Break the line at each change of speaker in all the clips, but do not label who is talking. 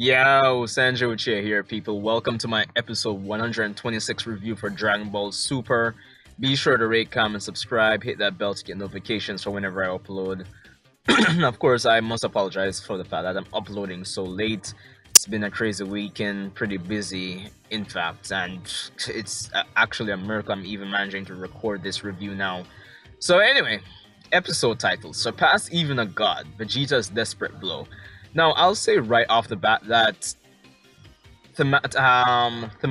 Yo, Sanjo Uchiha here, people. Welcome to my episode 126 review for Dragon Ball Super. Be sure to rate, comment, subscribe, hit that bell to get notifications for whenever I upload. Of course, I must apologize for the fact that I'm uploading so late. It's been a crazy weekend, pretty busy, in fact, and it's actually a miracle I'm even managing to record this review now. So anyway, episode title, Surpass Even a God, Vegeta's Desperate Blow. Now, I'll say right off the bat that thematically,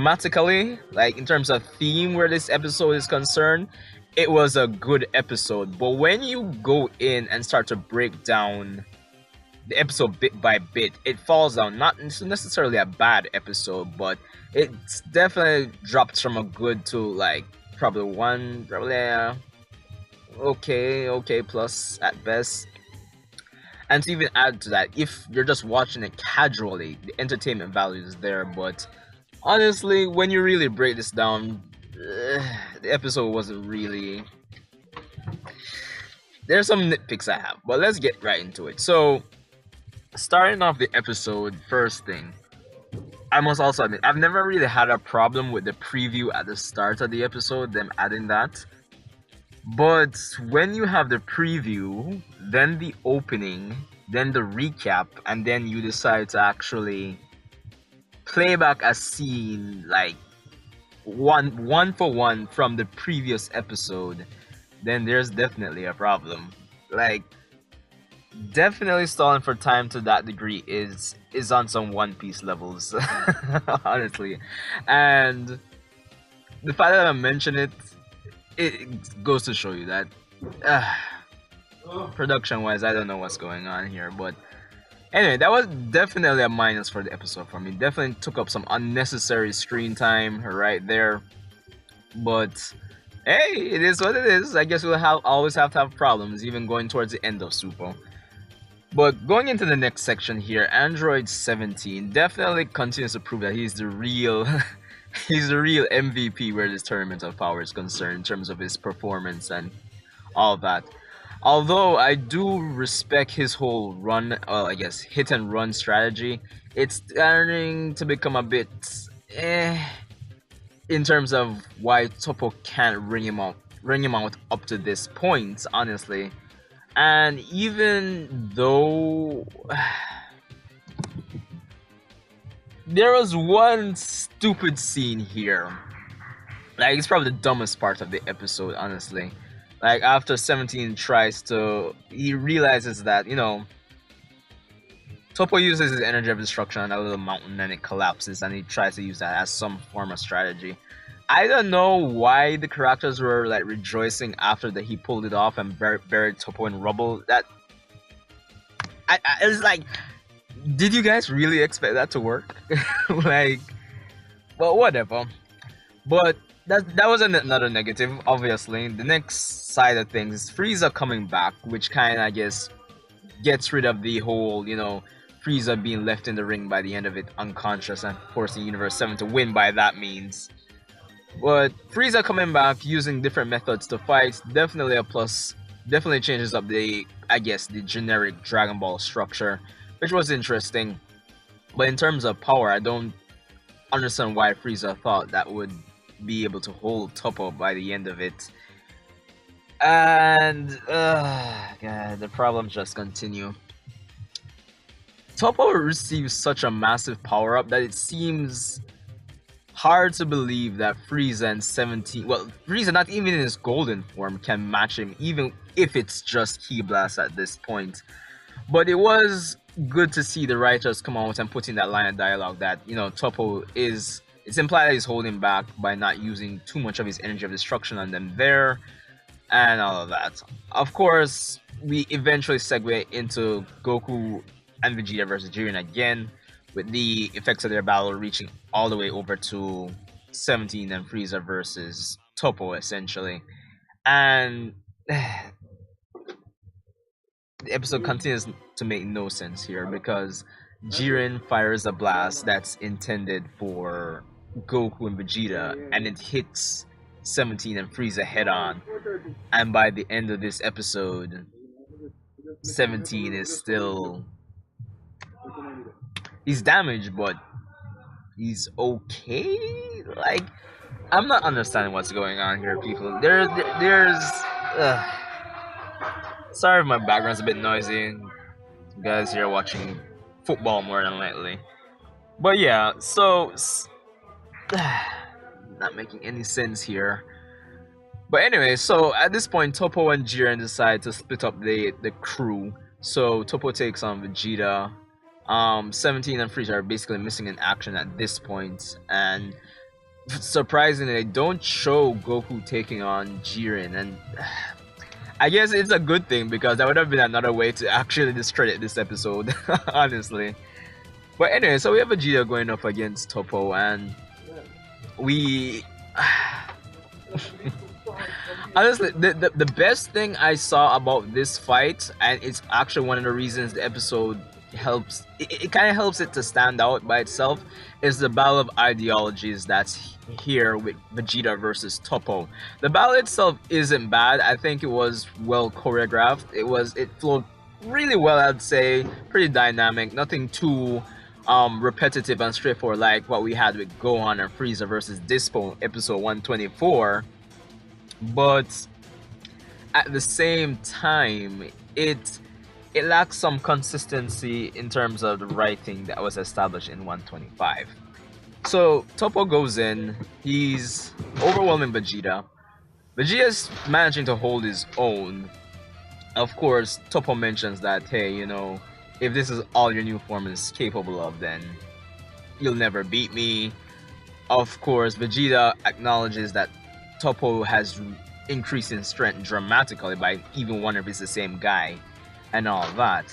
like in terms of theme where this episode is concerned, it was a good episode. But when you go in and start to break down the episode bit by bit, it falls down. Not necessarily a bad episode, but it's definitely dropped from a good to like probably one, probably okay plus at best. And to even add to that, if you're just watching it casually, the entertainment value is there. But honestly, when you really break this down, the episode wasn't really. There's some nitpicks I have, but let's get right into it. So, starting off the episode, first thing, I must also admit, I've never really had a problem with the preview at the start of the episode, them adding that. But when you have the preview, then the opening, then the recap, and then you decide to actually play back a scene like one for one from the previous episode, then there's definitely a problem. Like, definitely stalling for time to that degree is on some One Piece levels, honestly. And the fact that I mentioned it goes to show you that production wise, I don't know what's going on here. But anyway, that was definitely a minus for the episode for me. Definitely took up some unnecessary screen time right there. But hey, it is what it is. I guess we'll always have to have problems, even going towards the end of Super. But going into the next section here, Android 17 definitely continues to prove that he's the real he's the real MVP where this tournament of power is concerned in terms of his performance and all that. Although I do respect his whole run, I guess hit and run strategy, it's starting to become a bit in terms of why Topo can't ring him out up to this point, honestly. And even though there was one stupid scene here. Like, it's probably the dumbest part of the episode, honestly. Like, after 17 he realizes that, Topo uses his energy of destruction on a little mountain and it collapses, and he tries to use that as some form of strategy. I don't know why the characters were, like, rejoicing after that he pulled it off and buried Topo in rubble. That... it's like... Did you guys really expect that to work? Like, well, whatever. But that was another negative, obviously. The next side of things is Frieza coming back, which kind of, I guess, gets rid of the whole, Frieza being left in the ring by the end of it unconscious and forcing Universe 7 to win by that means. But Frieza coming back using different methods to fight, definitely a plus. Definitely changes up the generic Dragon Ball structure, which was interesting. But in terms of power, I don't understand why Frieza thought that would be able to hold Toppo by the end of it. And God, the problems just continue. Toppo receives such a massive power up that it seems hard to believe that Frieza and 17, well, Frieza not even in his golden form can match him, even if it's just Ki Blast at this point. But it was good to see the writers come out and put in that line of dialogue that, Toppo is... It's implied that he's holding back by not using too much of his energy of destruction on them there, and all of that. Of course, we eventually segue into Goku and Vegeta versus Jiren again, with the effects of their battle reaching all the way over to 17 and Frieza versus Toppo, essentially. And the episode continues to make no sense here because Jiren fires a blast that's intended for Goku and Vegeta, and it hits 17 and Frieza head on. And by the end of this episode, 17 is still He's damaged, but he's okay. Like, I'm not understanding what's going on here, people. There's. Sorry if my background's a bit noisy. You guys here watching football more than likely. But yeah, so not making any sense here. But anyway, so at this point, Topo and Jiren decide to split up the crew. So Topo takes on Vegeta. 17 and Frieza are basically missing in action at this point, and surprisingly, they don't show Goku taking on Jiren, and I guess it's a good thing because that would have been another way to actually discredit this episode, honestly. But anyway, so we have Vegeta going up against Topo, and we. Honestly, the best thing I saw about this fight, and it's actually one of the reasons the episode helps, it kind of helps it to stand out by itself, is the battle of ideologies that's here with Vegeta versus Topo. The battle itself isn't bad. I think it was well choreographed. It flowed really well, I'd say. Pretty dynamic. Nothing too repetitive and straightforward like what we had with Gohan and Frieza versus Dispo episode 124. But at the same time, it lacks some consistency in terms of the writing that was established in 125. So Topo goes in, he's overwhelming Vegeta. Vegeta's managing to hold his own. Of course, Topo mentions that, hey, if this is all your new form is capable of, then you'll never beat me. Of course, Vegeta acknowledges that Topo has increased in strength dramatically by even wondering if it's the same guy and all that.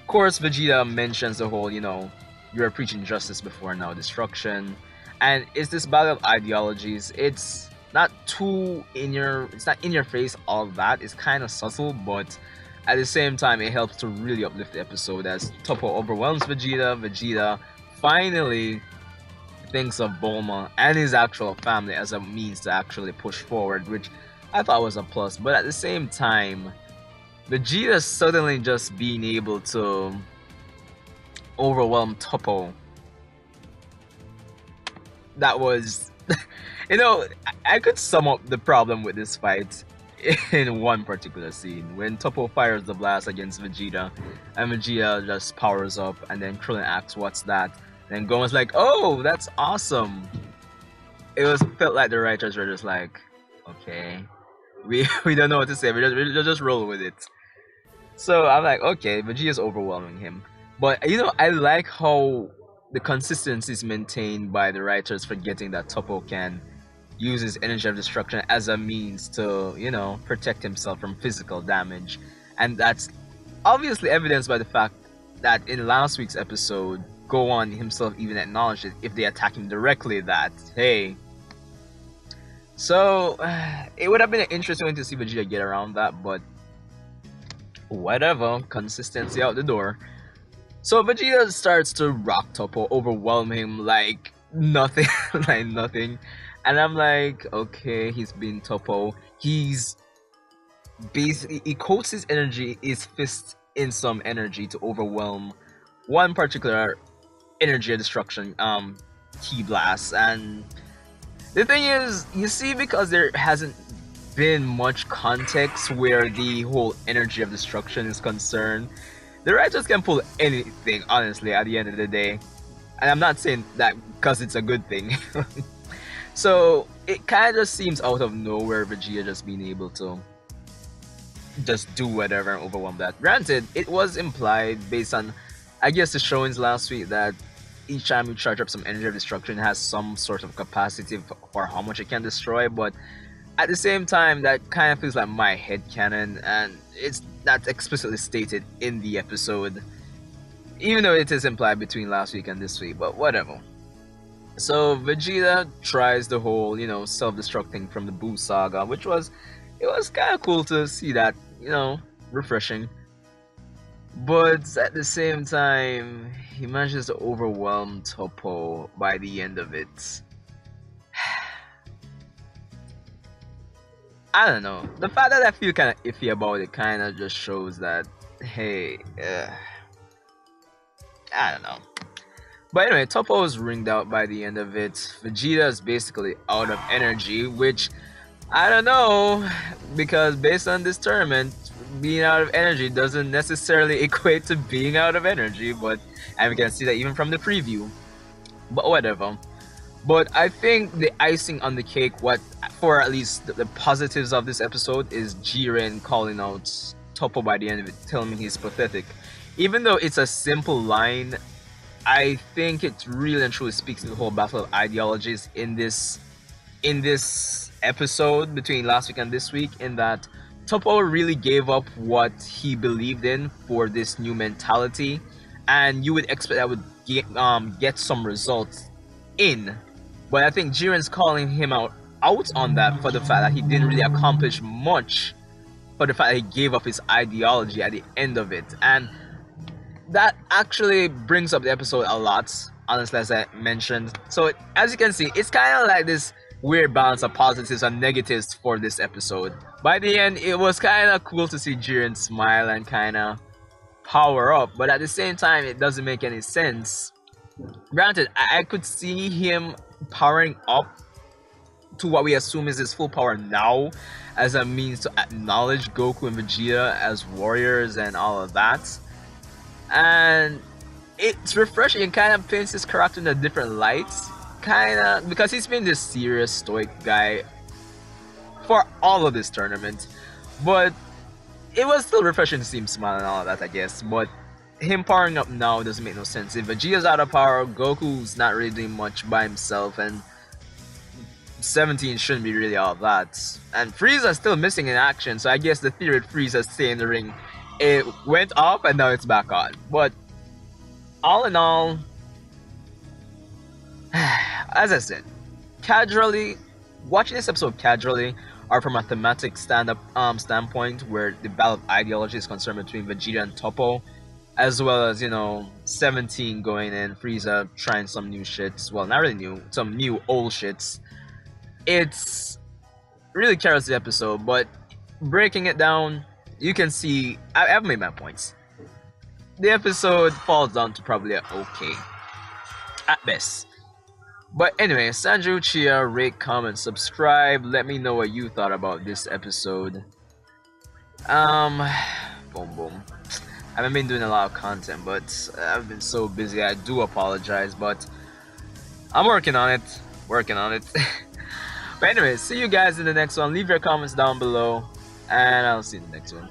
Of course, Vegeta mentions the whole, you're preaching justice before now destruction. And it's this battle of ideologies. It's not in your face all that. It's kind of subtle, but at the same time, it helps to really uplift the episode as Topo overwhelms Vegeta. Vegeta finally thinks of Bulma and his actual family as a means to actually push forward, which I thought was a plus. But at the same time, Vegeta suddenly just being able to overwhelm Topo, that was I could sum up the problem with this fight in one particular scene when Topo fires the blast against Vegeta and Vegeta just powers up, and then Krillin asks what's that, and Gohan's like, oh, that's awesome. Felt like the writers were just like, okay, we don't know what to say, we just roll with it. So I'm like, okay, Vegeta's overwhelming him, but I like how the consistency is maintained by the writers, forgetting that Topo can use his energy of destruction as a means to, protect himself from physical damage. And that's obviously evidenced by the fact that in last week's episode, Gohan himself even acknowledged it if they attack him directly that, hey. So, it would have been interesting to see Vegeta get around that, but whatever, consistency out the door. So Vegeta starts to rock Topo, overwhelm him like nothing, like nothing. And I'm like, okay, he's been Topo. He's basically, he coats his energy, his fist in some energy to overwhelm one particular energy of destruction, Ki Blast. And the thing is, you see, because there hasn't been much context where the whole energy of destruction is concerned, the writers can pull anything, honestly, at the end of the day. And I'm not saying that because it's a good thing. So it kind of just seems out of nowhere, Vegeta just being able to just do whatever and overwhelm that. Granted, it was implied based on, I guess, the showings last week that each time you charge up some energy of destruction, it has some sort of capacity for how much it can destroy, but at the same time, that kind of feels like my headcanon, and it's not explicitly stated in the episode, even though it is implied between last week and this week, but whatever. So Vegeta tries the whole, self-destruct thing from the Buu saga, which was kind of cool to see that, refreshing. But at the same time, he manages to overwhelm Topo by the end of it. I don't know. The fact that I feel kind of iffy about it kind of just shows that, hey, I don't know. But anyway, Toppo is ringed out by the end of it. Vegeta is basically out of energy, which I don't know, because based on this tournament, being out of energy doesn't necessarily equate to being out of energy, but and we can see that even from the preview. But whatever. But I think the icing on the cake, what for at least the positives of this episode, is Jiren calling out Toppo by the end of it, telling him he's pathetic. Even though it's a simple line, I think it really and truly speaks to the whole battle of ideologies in this episode between last week and this week, in that Toppo really gave up what he believed in for this new mentality, and you would expect that would get some results in. But I think Jiren's calling him out on that for the fact that he didn't really accomplish much, for the fact that he gave up his ideology at the end of it. And that actually brings up the episode a lot, honestly, as I mentioned. So as you can see, it's kind of like this weird balance of positives and negatives for this episode. By the end, it was kind of cool to see Jiren smile and kind of power up, but at the same time, it doesn't make any sense. Granted, I could see him powering up to what we assume is his full power now as a means to acknowledge Goku and Vegeta as warriors and all of that. And it's refreshing. It kind of paints his character in a different light, kind of, because he's been this serious, stoic guy for all of this tournament. But it was still refreshing to see him smile and all of that, I guess. But him powering up now doesn't make no sense. If Vegeta's out of power, Goku's not really doing much by himself, and 17 shouldn't be really all that. And Frieza's still missing in action, so I guess the theory of Frieza staying in the ring, it went off and now it's back on. But all in all, as I said, casually watching this episode casually, or from a thematic standpoint, where the battle of ideology is concerned between Vegeta and Toppo, as well as 17 going in, Frieza trying some new shits. Well, not really new, some new old shits. It's really carries the episode, but breaking it down, you can see I've made my points. The episode falls down to probably a okay at best. But anyway, Sanju, Chia, rate, comment, subscribe. Let me know what you thought about this episode. Boom boom. I haven't been doing a lot of content, but I've been so busy. I do apologize, but I'm working on it. But anyway, see you guys in the next one. Leave your comments down below, and I'll see you in the next one.